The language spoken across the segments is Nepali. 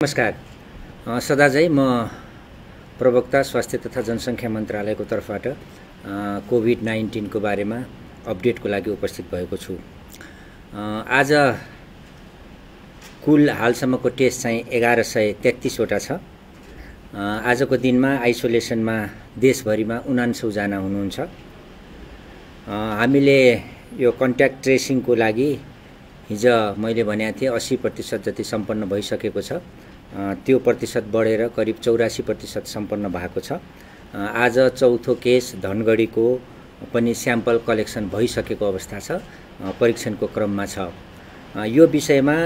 नमस्कार। सदाझै म प्रवक्ता स्वास्थ्य तथा जनसङ्ख्या मन्त्रालयको तर्फबाट कोभिड-19 को बारेमा अपडेटको लागि उपस्थित भएको छु। आज कुल हालसम्मको टेस्ट चाहिँ 1133 वटा छ। आजको दिनमा आइसोलेसनमा देशभरिमा 79 जना हुनुहुन्छ। हामीले यो कन्ट्याक्ट ट्रेसिङको लागि हिजो मैले भनेको थिएँ 80% जति सम्पन्न भइसकेको छ। त्यो प्रतिशत बढेर करिब 84% सम्पन्न भएको छ। आज चौथो केस धनगढीको पनि स्याम्पल कलेक्सन भइसकेको अवस्था छ, परीक्षणको क्रममा छ। यो विषयमा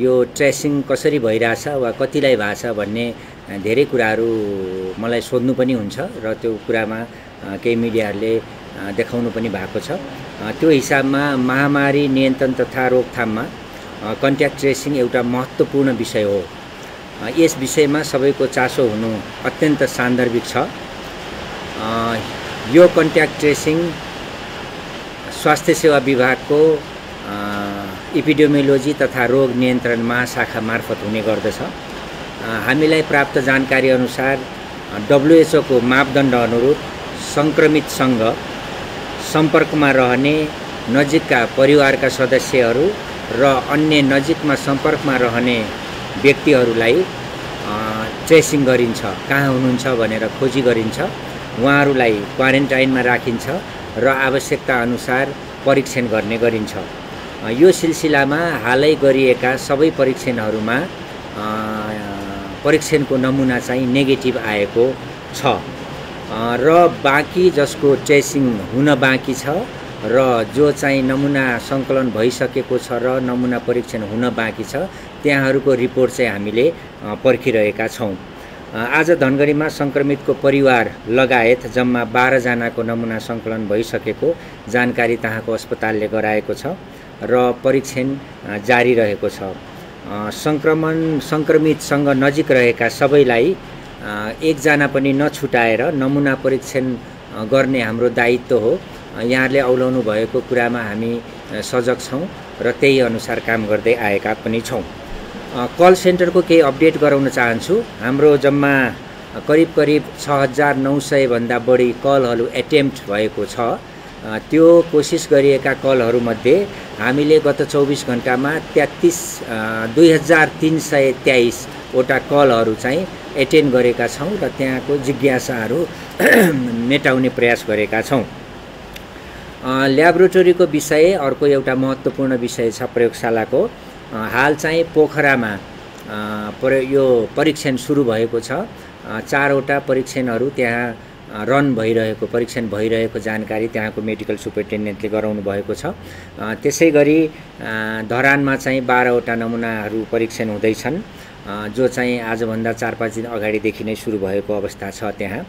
यो ट्रेसिङ कसरी भइरहेछ वा कतिलाई भएको छ भन्ने धेरै कुराहरू मलाई सोध्नु पनि हुन्छ र त्यो कुरामा केही मिडियाहरूले देखाउनु पनि भएको छ। त्यो हिसाबमा महामारी नियन्त्रण तथा रोकथाममा कन्ट्याक्ट ट्रेसिङ एउटा महत्त्वपूर्ण विषय हो। यस विषयमा सबैको चासो हुनु अत्यन्त सान्दर्भिक छ। यो कन्ट्याक्ट ट्रेसिङ स्वास्थ्य सेवा विभागको एपिडेमियोलोजी तथा रोग नियन्त्रण महाशाखा मार्फत हुने गर्दछ। हामीलाई प्राप्त जानकारी अनुसार WHO को मापदण्ड अनुरूप सङ्क्रमितसँग सम्पर्कमा रहने नजिकका परिवारका सदस्यहरू र अन्य नजिकमा सम्पर्कमा रहने व्यक्तिहरूलाई ट्रेसिङ गरिन्छ। कहाँ हुनुहुन्छ भनेर खोजी गरिन्छ, उहाँहरूलाई क्वारेन्टाइनमा राखिन्छ र आवश्यकता अनुसार परीक्षण गर्ने गरिन्छ। यो सिलसिलामा हालै गरिएका सबै परीक्षणहरूमा परीक्षणको नमुना चाहिँ नेगेटिभ आएको छ र बाँकी जसको ट्रेसिङ हुन बाँकी छ र जो चाहिँ नमुना सङ्कलन भइसकेको छ र नमुना परीक्षण हुन बाँकी छ त्यहाँहरूको रिपोर्ट चाहिँ हामीले पर्खिरहेका छौँ। आज धनगढीमा सङ्क्रमितको परिवार लगायत जम्मा 12 जनाको नमुना सङ्कलन भइसकेको जानकारी त्यहाँको अस्पतालले गराएको छ र परीक्षण जारी रहेको छ। सङ्क्रमितसँग नजिक रहेका सबैलाई एकजना पनि नछुटाएर नमुना परीक्षण गर्ने हाम्रो दायित्व हो। यहाँले औलाउनु भएको कुरामा हामी सजग छौँ र त्यही अनुसार काम गर्दै आएका पनि छौँ। कल सेन्टरको केही अपडेट गराउन चाहन्छु। हाम्रो जम्मा करिब 6900 भन्दा बढी कलहरू एटेम्प्ट भएको छ। त्यो कोसिस गरिएका कलहरूमध्ये हामीले गत 24 घण्टामा 232323 वटा कलहरू चाहिँ एटेन्ड गरेका छौँ र त्यहाँको जिज्ञासाहरू मेटाउने प्रयास गरेका छौँ। ल्याबोरेटरीको विषय अर्को एउटा महत्त्वपूर्ण विषय छ। प्रयोगशालाको हाल चाहिँ पोखरामा यो परीक्षण सुरु भएको छ। 4 वटा परीक्षणहरू त्यहाँ परीक्षण भइरहेको जानकारी त्यहाँको मेडिकल सुपरिन्टेन्डेन्टले गराउनु भएको छ। त्यसै गरी धरानमा चाहिँ 12 वटा नमुनाहरू परीक्षण हुँदैछन्, जो चाहिँ आजभन्दा 4-5 दिन अगाडिदेखि नै सुरु भएको अवस्था छ। त्यहाँ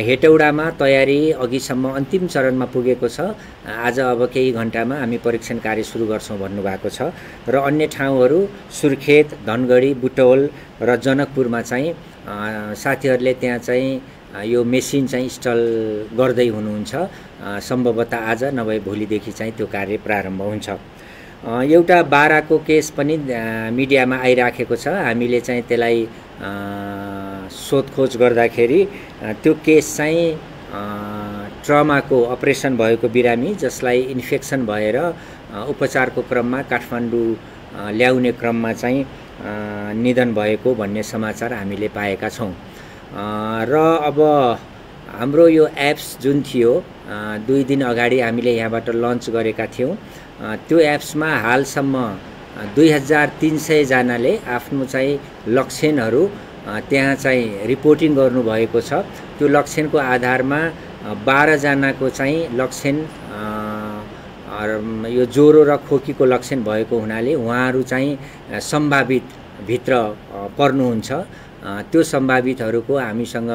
हेटौडामा तयारी अघिसम्म अन्तिम चरणमा पुगेको छ। आज अब केही घण्टामा हामी परीक्षण कार्य सुरु गर्छौँ भन्नुभएको छ र अन्य ठाउँहरू सुर्खेत, धनगढी, बुटवल र जनकपुरमा चाहिँ साथीहरूले त्यहाँ चाहिँ यो मेसिन चाहिँ इन्स्टल गर्दै हुनुहुन्छ। सम्भवतः आज नभए भोलिदेखि चाहिँ त्यो कार्य प्रारम्भ हुन्छ। एउटा बाराको केस पनि मिडियामा आइराखेको छ। हामीले चाहिँ त्यसलाई सोधखोज गर्दाखेरि त्यो केस चाहिँ ट्रमाको अपरेसन भएको बिरामी जसलाई इन्फेक्सन भएर उपचारको क्रममा काठमाडौँ ल्याउने क्रममा चाहिँ निधन भएको भन्ने समाचार हामीले पाएका छौँ। र अब हाम्रो यो एप्स जुन थियो 2 दिन अगाडि हामीले यहाँबाट लन्च गरेका थियौँ। त्यो एप्समा हालसम्म 2300 जनाले आफ्नो चाहिँ लक्षणहरू त्यहाँ चाहिँ रिपोर्टिङ गर्नुभएको छ। त्यो लक्षणको आधारमा 12 जनाको चाहिँ लक्षण यो ज्वरो र खोकीको लक्षण भएको हुनाले उहाँहरू चाहिँ सम्भावित भित्र पर्नुहुन्छ। त्यो सम्भावितहरूको हामीसँग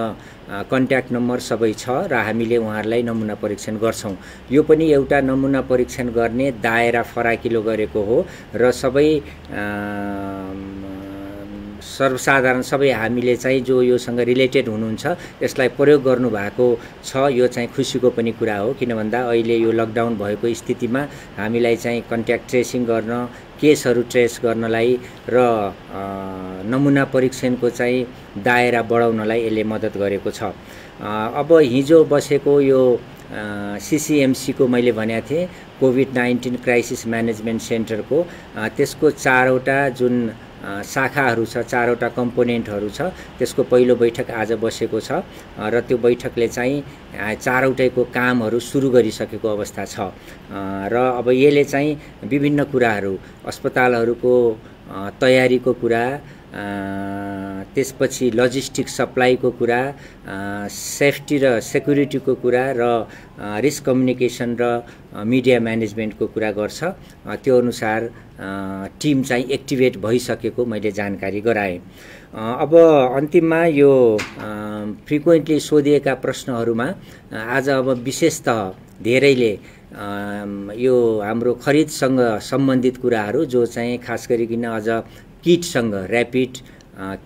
कन्ट्याक्ट नम्बर सबै छ र हामीले उहाँहरूलाई नमुना परीक्षण गर्छौँ। यो पनि एउटा नमुना परीक्षण गर्ने दायरा फराकिलो गरेको हो र सर्वसाधारण सबै हामीले चाहिँ जो योसँग रिलेटेड हुनुहुन्छ यसलाई प्रयोग गर्नुभएको छ, यो चाहिँ खुसीको पनि कुरा हो। किन भन्दा अहिले यो लकडाउन भएको स्थितिमा हामीलाई चाहिँ कन्ट्याक्ट ट्रेसिङ गर्न, केसहरू ट्रेस गर्नलाई र नमुना परीक्षणको चाहिँ दायरा बढाउनलाई यसले मद्दत गरेको छ। अब हिजो बसेको यो CCMC को मैले भनेको थिएँ कोभिड-19 क्राइसिस म्यानेजमेन्ट सेन्टरको त्यसको 4वटा जुन शाखाहरू छ, 4वटा कम्पोनेन्टहरू छ, त्यसको पहिलो बैठक आज बसेको छ र त्यो बैठकले चाहिँ 4वटैको कामहरू सुरु गरिसकेको अवस्था छ र अब यसले चाहिँ विभिन्न कुराहरू अस्पतालहरूको तयारीको कुरा, त्यसपछि लजिस्टिक सप्लाईको कुरा, सेफ्टी र सेक्युरिटीको कुरा र रिस्क कम्युनिकेसन र मिडिया म्यानेजमेन्टको कुरा गर्छ। त्यो अनुसार टिम चाहिँ एक्टिभेट भइसकेको मैले जानकारी गराएँ। अब अन्तिममा यो फ्रिक्वेन्टली सोधिएका प्रश्नहरूमा आज अब विशेषतः धेरैले यो हाम्रो खरिदसँग सम्बन्धित कुराहरू जो चाहिँ खास गरिकन अझ किटसँग ऱ्यापिड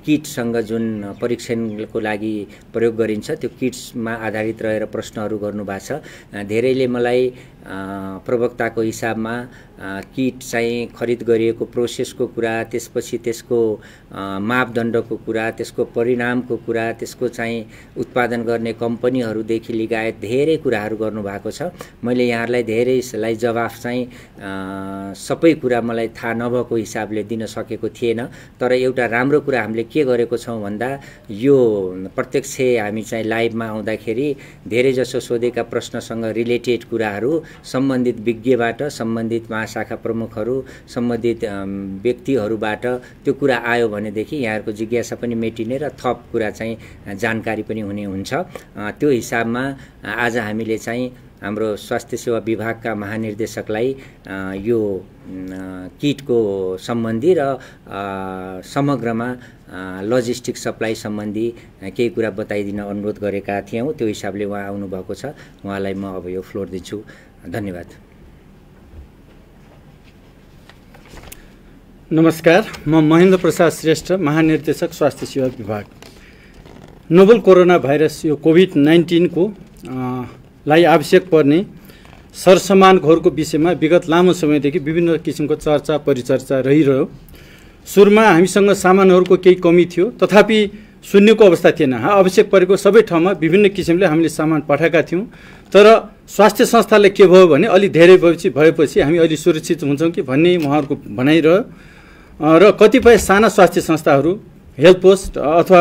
किटसँग जुन परीक्षणको लागि प्रयोग गरिन्छ त्यो किट्समा आधारित रहेर प्रश्नहरू गर्नुभएको छ। धेरैले मलाई प्रवक्ताको हिसाबमा किट चाहिँ खरिद गरिएको प्रोसेसको कुरा, त्यसपछि त्यसको मापदण्डको कुरा, त्यसको परिणामको कुरा, त्यसको चाहिँ उत्पादन गर्ने कम्पनीहरूदेखि लगायत धेरै कुराहरू गर्नुभएको छ। मैले यहाँहरूलाई धेरैलाई जवाफ चाहिँ सबै कुरा मलाई थाहा नभएको हिसाबले दिन सकेको थिएन। तर एउटा राम्रो कुरा हामीले के गरेको छौँ भन्दा यो प्रत्यक्ष हामी चाहिँ लाइभमा आउँदाखेरि धेरैजसो सोधेका प्रश्नसँग रिलेटेड कुराहरू सम्बन्धित विज्ञबाट, सम्बन्धित महाशाखा प्रमुखहरू, सम्बन्धित व्यक्तिहरूबाट त्यो कुरा आयो भनेदेखि यहाँहरूको जिज्ञासा पनि मेटिने र थप कुरा चाहिँ जानकारी पनि हुने हुन्छ। त्यो हिसाबमा आज हामीले चाहिँ हाम्रो स्वास्थ्य सेवा विभागका महानिर्देशकलाई यो किटको सम्बन्धी र समग्रमा लजिस्टिक सप्लाई सम्बन्धी केही कुरा बताइदिन अनुरोध गरेका थियौँ। त्यो हिसाबले उहाँ आउनुभएको छ। उहाँलाई म अब यो फ्लोर दिन्छु। धन्यवाद। नमस्कार, म महेन्द्र प्रसाद श्रेष्ठ, महानिर्देशक स्वास्थ्य सेवा विभाग। नोभल कोरोना भाइरस यो कोभिड-19 को लाई आवश्यक पर्ने सरसामानहरूको विषयमा विगत लामो समयदेखि विभिन्न किसिमको चर्चा परिचर्चा रहिरह्यो। सुरुमा हामीसँग सामानहरूको केही कमी थियो, तथापि सुन्नेको अवस्था थिएन। आवश्यक परेको सबै ठाउँमा विभिन्न किसिमले हामीले सामान पठाएका थियौँ। तर स्वास्थ्य संस्थाले के भयो भने अलि धेरै भएपछि हामी अलि सुरक्षित हुन्छौँ कि भन्ने उहाँहरूको भनाइरह्यो र कतिपय साना स्वास्थ्य संस्थाहरू, हेल्थ पोस्ट अथवा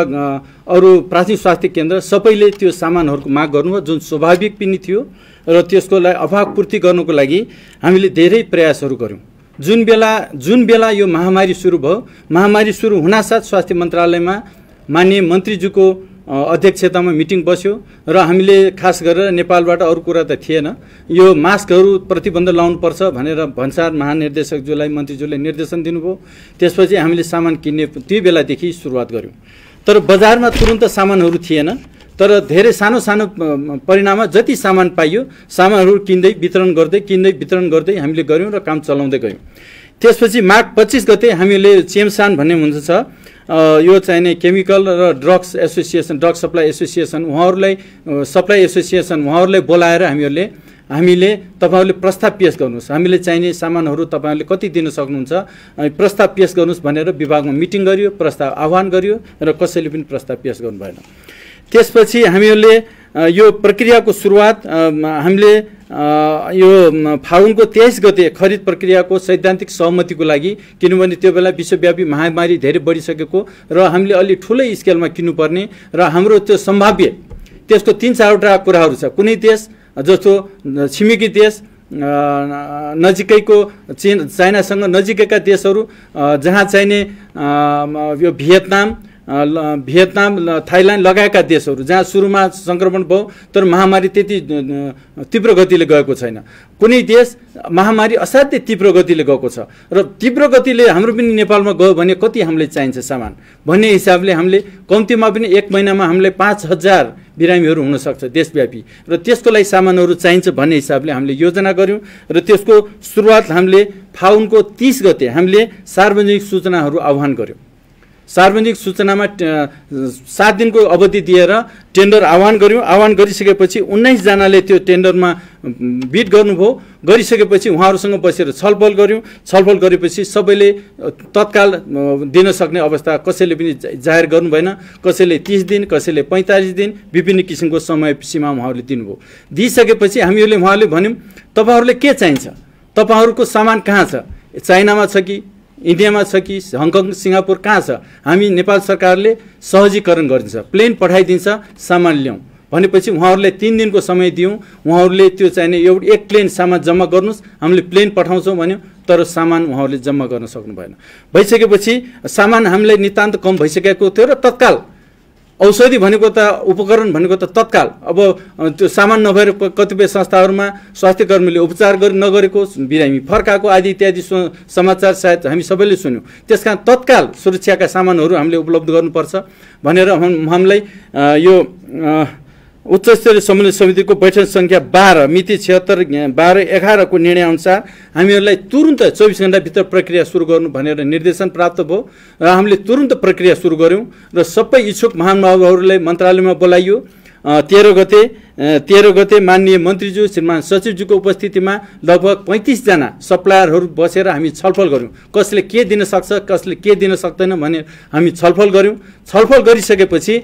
अरू प्राथमिक स्वास्थ्य केन्द्र सबैले त्यो सामानहरूको माग गर्नुभयो, जुन स्वाभाविक पनि थियो र त्यसको लागि अभाव पूर्ति गर्नुको लागि हामीले धेरै प्रयासहरू गऱ्यौँ। जुन बेला यो महामारी सुरु भयो, महामारी सुरु हुनासाथ स्वास्थ्य मन्त्रालयमा माननीय मन्त्रीज्यूको अध्यक्षतामा मिटिङ बस्यो र हामीले खास गरेर नेपालबाट अरू कुरा त थिएन, यो मास्कहरू प्रतिबन्ध लाउनुपर्छ भनेर भन्सार महानिर्देशकज्यूलाई मन्त्रीज्यूले निर्देशन दिनुभयो। त्यसपछि हामीले सामान किन्ने त्यो बेलादेखि सुरुवात गऱ्यौँ। तर बजारमा तुरुन्त सामानहरू थिएन, तर धेरै सानो सानो परिणाममा जति सामान पाइयो सामानहरू किन्दै वितरण गर्दै हामीले गऱ्यौँ र काम चलाउँदै गयौँ। त्यसपछि माघ 25 गते हामीले चेमसान भन्ने हुन्छ यो चाहिने केमिकल र drugs association, drug supply association उहाँहरूलाई बोलाएर हामीले तपाईहरुले प्रस्ताव पेश गर्नुस्, हामीले चाहिने सामानहरू तपाईहरुले कति दिन सक्नुहुन्छ, प्रस्ताव पेश गर्नुस् भनेर विभागमा मिटिङ गरियो, प्रस्ताव आह्वान गरियो र कसैले पनि प्रस्ताव पेश गर्नु भएन। त्यसपछि हामीले यो प्रक्रियाको सुरुवात हामीले यो फागुनको 23 गते खरिद प्रक्रियाको सैद्धान्तिक सहमतिको लागि, किनभने त्यो बेला विश्वव्यापी महामारी धेरै बढिसकेको र हामीले अलि ठुलै स्केलमा किन्नुपर्ने र हाम्रो त्यो सम्भाव्य त्यसको 3-4वटा कुराहरू छ। कुनै देश जस्तो छिमेकी देश, नजिकैको चाइनासँग नजिकैका देशहरू जहाँ चाहिने यो भियतनाम, थाइल्यान्ड लगायतका देशहरू जहाँ सुरुमा संक्रमण भयो तर महामारी त्यति तीव्र गतिले गएको छैन। कुनै देश महामारी असाध्यै तीव्र गतिले गएको छ र तीव्र गतिले हाम्रो पनि नेपालमा गयो भने कति हामीलाई चाहिन्छ सामान भन्ने हिसाबले हामीले कम्तीमा पनि 1 महिनामा हामीलाई 5000 बिरामीहरू हुन सक्छ देशव्यापी र त्यसको लागि सामानहरू चाहिन्छ भन्ने हिसाबले हामीले योजना गर्यौं र त्यसको सुरुवात हामीले फागुनको 30 गते हामीले सार्वजनिक सूचनाहरू आह्वान गर्यौं। सार्वजनिक सूचनामा 7 दिनको अवधि दिएर टेन्डर आह्वान गऱ्यौँ। आह्वान गरिसकेपछि 19 जनाले त्यो टेन्डरमा बिड गर्नुभयो। गरिसकेपछि उहाँहरूसँग बसेर छलफल गऱ्यौँ। छलफल गरेपछि सबैले तत्काल दिन सक्ने अवस्था कसैले पनि जाहेर गर्नु भएन। कसैले 30 दिन, कसैले 45 दिन, विभिन्न किसिमको समय सीमा उहाँहरूले दिनुभयो। दिइसकेपछि हामीहरूले उहाँहरूले भन्यौँ तपाईहरुले के चाहिन्छ, तपाईहरुको सामान कहाँ छ, चाइनामा छ कि इन्डियामा छ कि हङकङ सिङ्गापुर कहाँ छ, हामी नेपाल सरकारले सहजीकरण गरिदिन्छ, प्लेन पठाइदिन्छ, सामान ल्याउँ भनेपछि उहाँहरूले 3 दिनको समय दियौँ। उहाँहरूले त्यो चाहिने एक प्लेन सामान जम्मा गर्नुहोस्, हामीले प्लेन पठाउँछौँ भन्यो, तर सामान उहाँहरूले जम्मा गर्न सक्नु भएन। भइसकेपछि सामान हामीलाई नितान्त कम भइसकेको थियो र तत्काल औषधि भनेको त उपकरण भनेको त तत्काल अब त्यो सामान नभएर कतिपय संस्थाहरूमा स्वास्थ्य कर्मीले उपचार नगरेको, बिरामी फर्काएको आदि इत्यादि समाचार सायद हामी सबैले सुन्यौँ। त्यसकारण तत्काल सुरक्षाका सामानहरू हामीले उपलब्ध गर्नुपर्छ भनेर हामीलाई यो उच्च स्तरीय समन्वय समितिको बैठक संख्या 12 मिति 76/12/11 को निर्णय अनुसार हामीहरूलाई तुरुन्त 24 घण्टाभित्र प्रक्रिया सुरु गर्नु भनेर निर्देशन प्राप्त भयो र हामीले तुरुन्त प्रक्रिया सुरु गर्यौं र सबै इच्छुक महानुभावहरूलाई मन्त्रालयमा बोलाइयो। 13 गते माननीय मन्त्रीज्यू श्रीमान सचिवज्यूको उपस्थितिमा लगभग 35 जना सप्लायरहरू बसेर हामी छलफल गर्यौं। कसले के दिन सक्छ, कसले के दिन सक्दैन भने हामी छलफल गर्यौं। छलफल गरिसकेपछि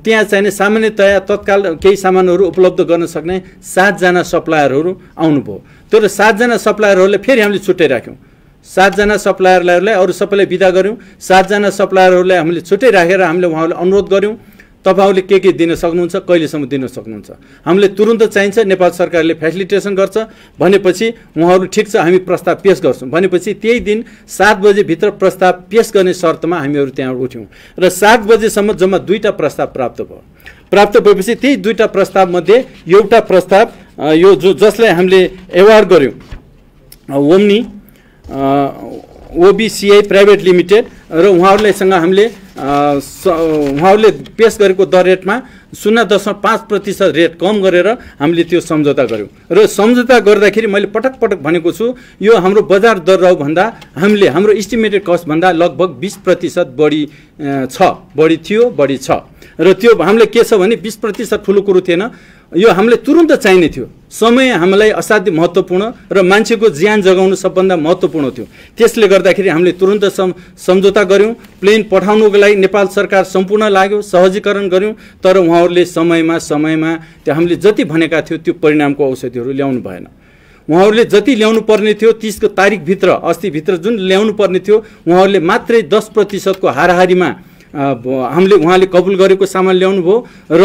त्यहाँ चाहिने सामान्यतया तत्काल केही सामानहरू उपलब्ध गर्न सक्ने 7 जना सप्लायरहरू आउनुभयो। तर 7 जना सप्लायरहरूले फेरि हामीले छुट्टै राख्यौं। 7 जना सप्लायरलाई अरु सबैलाई बिदा गर्यौं। 7 जना सप्लायरहरूलाई हामीले छुट्टै राखेर हामीले उहाँहरूलाई अनुरोध गर्यौं तपाईहरुले के दिन सक्नुहुन्छ, कहिलेसम्म दिन सक्नुहुन्छ, हामीले तुरुन्त चाहिन्छ, नेपाल सरकारले फेसिलिटेसन गर्छ भनेपछि उहाँहरू ठिक छ हामी प्रस्ताव पेश गर्छौं भनेपछि त्यही दिन 7 बजे भित्र प्रस्ताव पेश गर्ने शर्तमा हामीहरू त्यहाँ उठ्यौं र 7 बजेसम्म जम्मा 2टा प्रस्ताव प्राप्त भयो। प्राप्त भएपछि त्यही 2टा प्रस्ताव मध्ये एउटा प्रस्ताव यो जसलाई हामीले एवार्ड गर्यौं ओम्नी ओबीसीआई प्राइभेट लिमिटेड र उहाँहरूलाईसँग हामीले उहाँहरूले पेश गरेको दर रेटमा 0.5% रेट कम गरेर हामीले त्यो सम्झौता गर्यौं र सम्झौता गर्दाखेरि मैले पटक पटक भनेको छु यो हाम्रो बजार दर रह्यो भन्दा हामीले हाम्रो एस्टिमेटेड कस्ट भन्दा लगभग 20% बढी छ, बढी थियो, बढी छ र त्यो हामीले के छ भने 20% ठुलो कुरो थिएन, यो हामीले तुरुन्त चाहिने थियो। समय हामीलाई असाध्य महत्त्वपूर्ण र मान्छेको ज्यान जगाउनु सबभन्दा महत्त्वपूर्ण थियो। त्यसले गर्दाखेरि हामीले तुरुन्त सम्झौता गर्यौं। प्लेन पठाउनुको लागि नेपाल सरकार सम्पूर्ण लाग्यो, सहजीकरण गर्यौं, तर उहाँहरूले समयमा त्यो हामीले जति भनेका थियो त्यो परिणामको औषधिहरू ल्याउनु भएन। उहाँहरूले जति ल्याउनु पर्ने थियो 30 को तारिखभित्र अस्तिभित्र जुन ल्याउनु पर्ने थियो उहाँहरूले मात्रै 10% को हाराहारीमा उहाँले कबुल गरेको सामान ल्याउनु भयो र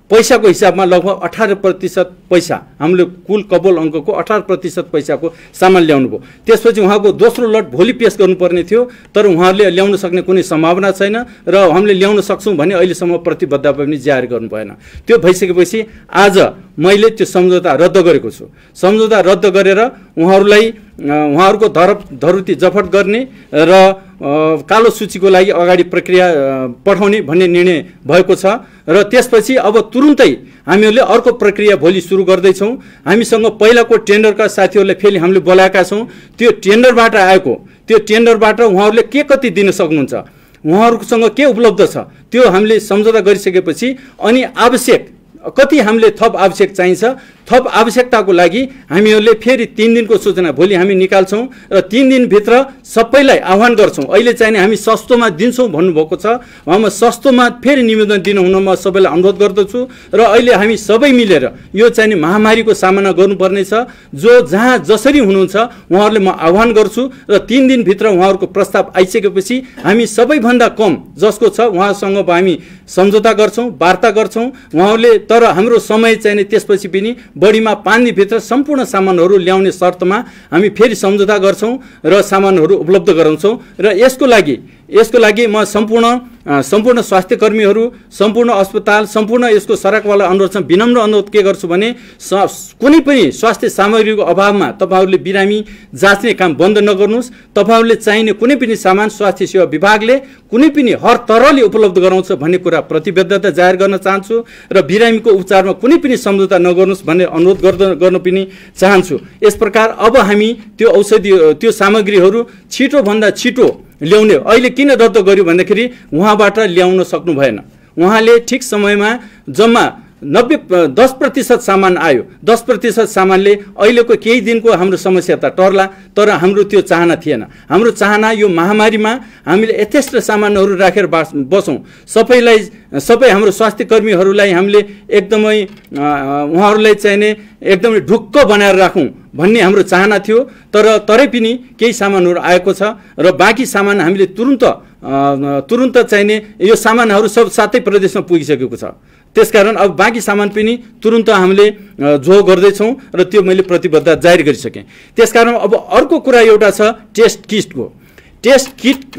पैसाको हिसाबमा लगभग 18% पैसा हामीले कुल कबुल अङ्कको 18% पैसाको सामान ल्याउनु भयो। त्यसपछि उहाँको दोस्रो लट भोलि पेश गर्नुपर्ने थियो, तर उहाँहरूले ल्याउन सक्ने कुनै सम्भावना छैन र हामीले ल्याउन सक्छौं भने अहिलेसम्म प्रतिबद्धता पनि जाहेर गर्नु भएन। त्यो भइसकेपछि आज मैले त्यो सम्झौता रद्द गरेको छु। सम्झौता रद्द गरेर उहाँहरूको धरुती जफत गर्ने र कालो सूचीको लागि अगाडि प्रक्रिया पठाउने भन्ने निर्णय भएको छ र त्यसपछि अब तुरुन्तै हामीहरूले अर्को प्रक्रिया भोलि सुरु गर्दैछौँ। हामीसँग पहिलाको टेन्डरका साथीहरूलाई फेरि हामीले बोलाएका छौँ। त्यो टेन्डरबाट आएको त्यो टेन्डरबाट उहाँहरूले के कति दिन सक्नुहुन्छ, उहाँहरूसँग के उपलब्ध छ त्यो हामीले सम्झौता गरिसकेपछि अनि आवश्यक कति हामीले थप आवश्यक चाहिन्छ, थप आवश्यकताको लागि हामीहरूले फेरि 3 दिनको सूचना भोलि हामी निकाल्छौँ र 3 दिनभित्र सबैलाई आह्वान गर्छौँ। अहिले चाहिने हामी सस्तोमा दिन्छौँ भन्नुभएको छ, उहाँमा सस्तोमा फेरि निवेदन दिनु हुन म सबैलाई अनुरोध गर्दछु र अहिले हामी सबै मिलेर यो चाहिने महामारीको सामना गर्नुपर्ने छ। जो जहाँ जसरी हुनुहुन्छ उहाँहरूले म आह्वान गर्छु र 3 दिनभित्र उहाँहरूको प्रस्ताव आइसकेपछि हामी सबैभन्दा कम जसको छ उहाँसँग हामी सम्झौता गर्छौँ, वार्ता गर्छौँ उहाँहरूले, तर हाम्रो समय चाहिने त्यसपछि पनि बढीमा 5 दिनभित्र सम्पूर्ण सामानहरू ल्याउने शर्तमा हामी फेरि सम्झौता गर्छौँ र सामानहरू उपलब्ध गराउँछौँ। र यसको लागि म सम्पूर्ण स्वास्थ्य कर्मीहरू, सम्पूर्ण अस्पताल, सम्पूर्ण यसको सडकवाला अनुरोध छ, विनम्र अनुरोध के गर्छु भने कुनै पनि स्वास्थ्य सामग्रीको अभावमा तपाईहरुले बिरामी जाँच्ने काम बन्द नगर्नुहोस्। तपाईहरुले चाहिने कुनै पनि सामान स्वास्थ्य सेवा विभागले कुनै पनि हर तरहले उपलब्ध गराउँछ भन्ने कुरा प्रतिबद्धता जाहेर गर्न चाहन्छु र बिरामीको उपचारमा कुनै पनि सम्झौता नगर्नुहोस् भन्ने अनुरोध गर्न पनि चाहन्छु। यस प्रकार अब हामी त्यो औषधि त्यो सामग्रीहरू छिटो भन्दा छिटो ल्याउने अहिले किन रद्द गर्यो भन्दाखेरि उहाँबाट ल्याउन सक्नु भएन। उहाँले ठिक समयमा जम्मा 10% सामान आयो। 10% सामानले अहिलेको केही दिनको हाम्रो समस्या त टर्ला, तर हाम्रो त्यो चाहना थिएन। हाम्रो चाहना यो महामारीमा हामीले यथेष्ट सामानहरू राखेर बसौँ, सबै हाम्रो स्वास्थ्य कर्मीहरूलाई हामीले एकदमै उहाँहरूलाई चाहिने एकदमै ढुक्क बनाएर राखौँ भन्ने हाम्रो चाहना थियो। तरै पनि केही सामानहरू आएको छ र बाँकी सामान हामीले तुरुन्त चाहिने यो सामानहरू सब 7 प्रदेशमा पुगिसकेको छ। त्यसकारण अब बाँकी सामान पनि तुरुन्त हामीले जो गर्दैछौँ र त्यो मैले प्रतिबद्धता जारी गरिसकेँ। त्यसकारण अब अर्को कुरा एउटा छ टेस्ट किटको।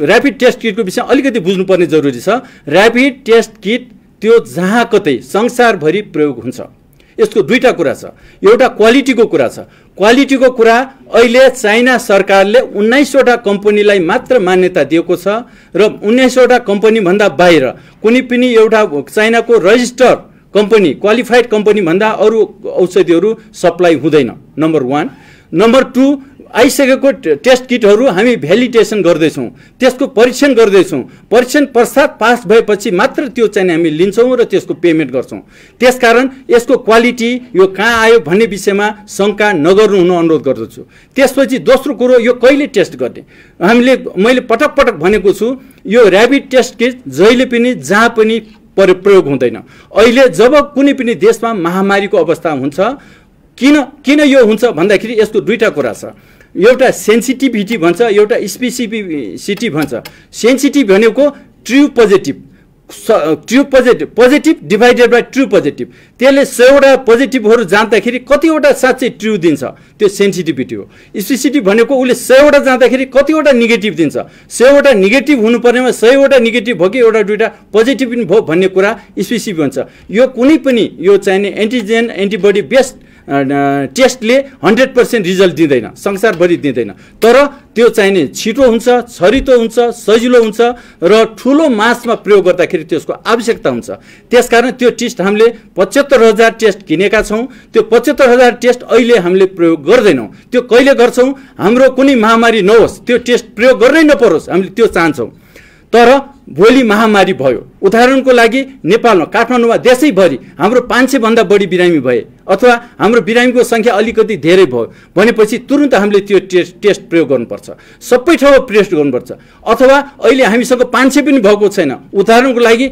ऱ्यापिड टेस्ट किटको विषय अलिकति बुझ्नुपर्ने जरुरी छ। ऱ्यापिड टेस्ट किट त्यो जहाँ कतै संसारभरि प्रयोग हुन्छ। यसको दुईटा कुरा छ। एउटा क्वालिटीको कुरा छ। क्वालिटीको कुरा अहिले चाइना सरकारले 19वटा कम्पनीलाई मात्र मान्यता दिएको छ र 19वटा कम्पनी भन्दा बाहिर कुनै पनि एउटा चाइनाको रजिस्टर कम्पनी, क्वालिफाइड कम्पनी भन्दा अरू औषधिहरू सप्लाई हुँदैन, नम्बर 1। नम्बर 2, आइसकेको टेस्ट किटहरू हामी भ्यालिडेसन गर्दैछौँ, त्यसको परीक्षण गर्दैछौँ। परीक्षण पश्चात पास भएपछि मात्र त्यो चाहिँ हामी लिन्छौँ र त्यसको पेमेन्ट गर्छौँ। त्यसकारण यसको क्वालिटी यो कहाँ आयो भन्ने विषयमा शङ्का नगर्नु हुन अनुरोध गर्दछु। त्यसपछि दोस्रो कुरो, यो कहिले टेस्ट गर्ने? मैले पटक पटक भनेको छु, यो ऱ्यापिड टेस्ट किट जहिले पनि जहाँ पनि प्रयोग हुँदैन। अहिले जब कुनै पनि देशमा महामारीको अवस्था हुन्छ, किन यो हुन्छ भन्दाखेरि यसको दुईटा कुरा छ। एउटा सेन्सिटिभिटी भन्छ, एउटा स्पेसिफिसिटी भन्छ। सेन्सिटिभ भनेको true positive divided by true positive. त्यसले 100वटा पोजिटिभहरू जाँदाखेरि कतिवटा साँच्चै ट्रु दिन्छ, त्यो सेन्सिटिभिटी हो। स्पेसिफिसिटी भनेको उसले 100वटा जाँदाखेरि कतिवटा नेगेटिभ दिन्छ। 100वटा नेगेटिभ हुनुपर्नेमा 100वटा नेगेटिभ भयो कि एउटा दुईटा पोजिटिभ पनि भयो भन्ने कुरा स्पेसिफिक भन्छ। यो कुनै पनि यो चाहिने एन्टिजेन एन्टिबडी बेस्ड टेस्टले 100% रिजल्ट दिँदैन, संसारभरि दिँदैन। तर त्यो चाहिने छिटो हुन्छ, छरितो हुन्छ, सजिलो हुन्छ र ठुलो मासमा प्रयोग गर्दाखेरि त्यसको आवश्यकता हुन्छ। त्यसकारण त्यो टेस्ट हामीले 75,000 टेस्ट किनेका छौँ। त्यो 75,000 टेस्ट अहिले हामीले प्रयोग गर्दैनौँ। त्यो कहिले गर्छौँ? हाम्रो कुनै महामारी नहोस्, त्यो टेस्ट प्रयोग गर्नै नपरोस्, हामीले त्यो चाहन्छौँ। तर भोलि महामारी भयो, उदाहरणको लागि नेपालमा काठमाडौँमा देशैभरि हाम्रो 500 भन्दा बढी बिरामी भए अथवा हाम्रो बिरामीको सङ्ख्या अलिकति धेरै भयो भनेपछि तुरुन्त हामीले त्यो टेस्ट प्रयोग गर्नुपर्छ, सबै ठाउँमा टेस्ट गर्नुपर्छ। अथवा अहिले हामीसँग 500 पनि भएको छैन। उदाहरणको लागि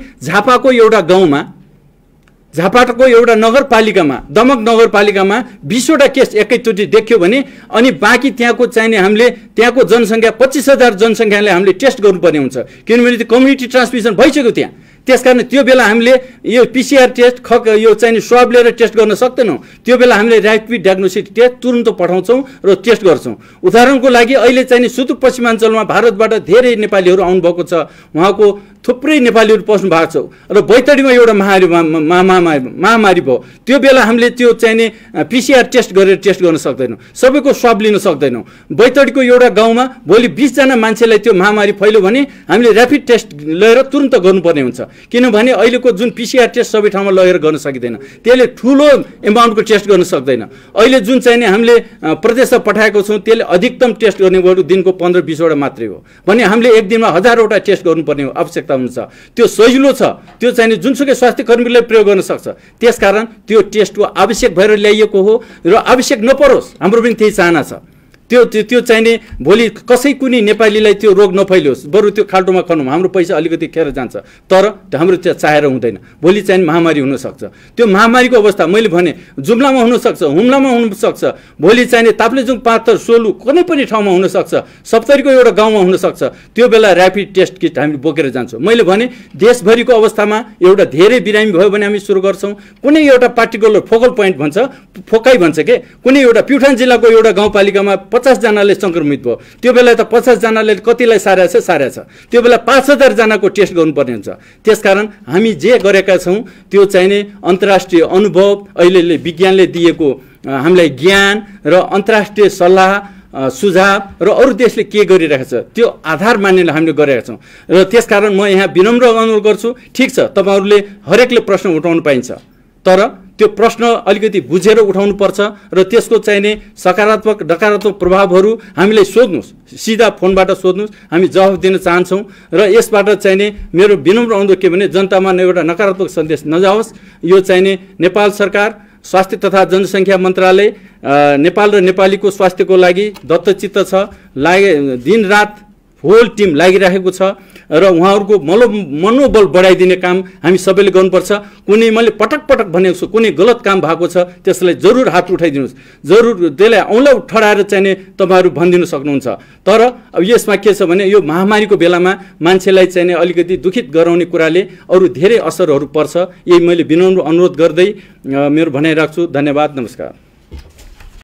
झापाको एउटा नगरपालिकामा, दमक नगरपालिकामा 20वटा केस एकैचोटि देखियो भने अनि बाँकी त्यहाँको चाहिने हामीले त्यहाँको जनसङ्ख्या 25,000 जनसङ्ख्यालाई हामीले टेस्ट गर्नुपर्ने हुन्छ, किनभने त्यो कम्युनिटी ट्रान्समिसन भइसक्यो त्यहाँ। त्यसकारण त्यो बेला हामीले यो PCR टेस्ट यो चाहिँ स्वाब लिएर टेस्ट गर्न सक्दैनौँ। त्यो बेला हामीले ऱ्यापिड डायग्नोस्टिक टेस्ट तुरुन्त पठाउँछौँ र टेस्ट गर्छौँ। उदाहरणको लागि अहिले चाहिँ सुदूरपश्चिमाञ्चलमा भारतबाट धेरै नेपालीहरू आउनुभएको छ, उहाँको थुप्रै नेपालीहरू पस्नु भएको छ र बैतडीमा एउटा महामारी भयो। त्यो बेला हामीले त्यो चाहिने PCR टेस्ट गरेर टेस्ट गर्न सक्दैनौँ, सबैको स्वाब लिन सक्दैनौँ। बैतडीको एउटा गाउँमा भोलि 20 जना मान्छेलाई त्यो महामारी फैल्यो भने हामीले ऱ्यापिड टेस्ट लिएर तुरुन्त गर्नुपर्ने हुन्छ, किनभने अहिलेको जुन PCR टेस्ट सबै ठाउँमा लगेर गर्न सकिँदैन, त्यसले ठुलो एमाउन्टको टेस्ट गर्न सक्दैन। अहिले जुन चाहिने हामीले प्रदेशमा पठाएको छौँ त्यसले अधिकतम टेस्ट गर्ने भयो दिनको 15-20वटा मात्रै हो भने हामीले एक दिनमा 1000वटा टेस्ट गर्नुपर्ने आवश्यकता हुन्छ। त्यो सजिलो छ, त्यो चाहिने जुनसुकै स्वास्थ्य कर्मीले प्रयोग गर्न सक्छ। त्यसकारण त्यो टेस्टको आवश्यक भएर ल्याइएको हो र आवश्यक नपरोस्, हाम्रो पनि त्यही चाहना छ। त्यो चाहिने भोलि कसै कुनै नेपालीलाई त्यो रोग नफैलियोस्, बरु त्यो खाल्टोमा खनौँ, हाम्रो पैसा अलिकति खेर जान्छ। तर हाम्रो त्यो चाहेर हुँदैन, भोलि चाहिँ महामारी हुनसक्छ। त्यो महामारीको अवस्था मैले भने जुम्लामा हुनसक्छ, हुम्लामा हुनसक्छ, भोलि चाहिने ताप्लेजुङ, पाथर, सोलु कुनै पनि ठाउँमा हुनसक्छ, सप्तरीको एउटा गाउँमा हुनसक्छ। त्यो बेला ऱ्यापिड टेस्ट किट हामी बोकेर जान्छौँ। मैले भने देशभरिको अवस्थामा एउटा धेरै बिरामी भयो भने हामी सुरु गर्छौँ। कुनै एउटा पार्टिकुलर फोकल पोइन्ट भन्छ, फोकाइ भन्छ के, कुनै एउटा प्युठान जिल्लाको एउटा गाउँपालिकामा 50 जनाले सङ्क्रमित भयो, त्यो बेला त 50 जनाले कतिलाई सारेछ, त्यो बेला 5000 जनाको टेस्ट गर्नुपर्ने हुन्छ। त्यसकारण हामी जे गरेका छौँ त्यो चाहिने अन्तर्राष्ट्रिय अनुभव, अहिले विज्ञानले दिएको हामीलाई ज्ञान र अन्तर्राष्ट्रिय सल्लाह सुझाव र अरू देशले के गरिरहेको छ त्यो आधार मानेर हामीले गरेका छौँ। र त्यसकारण म यहाँ विनम्र अनुरोध गर्छु, ठिक छ तपाईँहरूले हरेकले प्रश्न उठाउनु पाइन्छ, तर त्यो प्रश्न अलिकति बुझेर उठाउनुपर्छ र त्यसको चाहिने सकारात्मक नकारात्मक प्रभावहरू हामीलाई सोध्नुहोस्, सिधा फोनबाट सोध्नुहोस्, हामी जवाफ दिन चाहन्छौँ। र यसबाट चाहिने मेरो विनम्र अनुरोध के भने जनतामा एउटा नकारात्मक सन्देश नजाओस्। यो चाहिने नेपाल सरकार, स्वास्थ्य तथा जनसङ्ख्या मन्त्रालय नेपाल र नेपालीको स्वास्थ्यको लागि दत्तचित्त छ, दिनरात होल टिम लागिरहेको छ र उहाँहरूको मनोबल बढाइदिने काम हामी सबैले गर्नुपर्छ। कुनै मैले पटक पटक भनेको छु, कुनै गलत काम भएको छ त्यसलाई जरुर हात उठाइदिनुहोस्, जरुर त्यसलाई औँला ठडाएर चाहिने तपाईँहरू भनिदिनु सक्नुहुन्छ। तर अब यसमा के छ भने यो महामारीको बेलामा मान्छेलाई चाहिने अलिकति दुखित गराउने कुराले अरू धेरै असरहरू पर्छ। यही मैले विनम्र अनुरोध गर्दै मेरो भनाइ राख्छु। धन्यवाद, नमस्कार।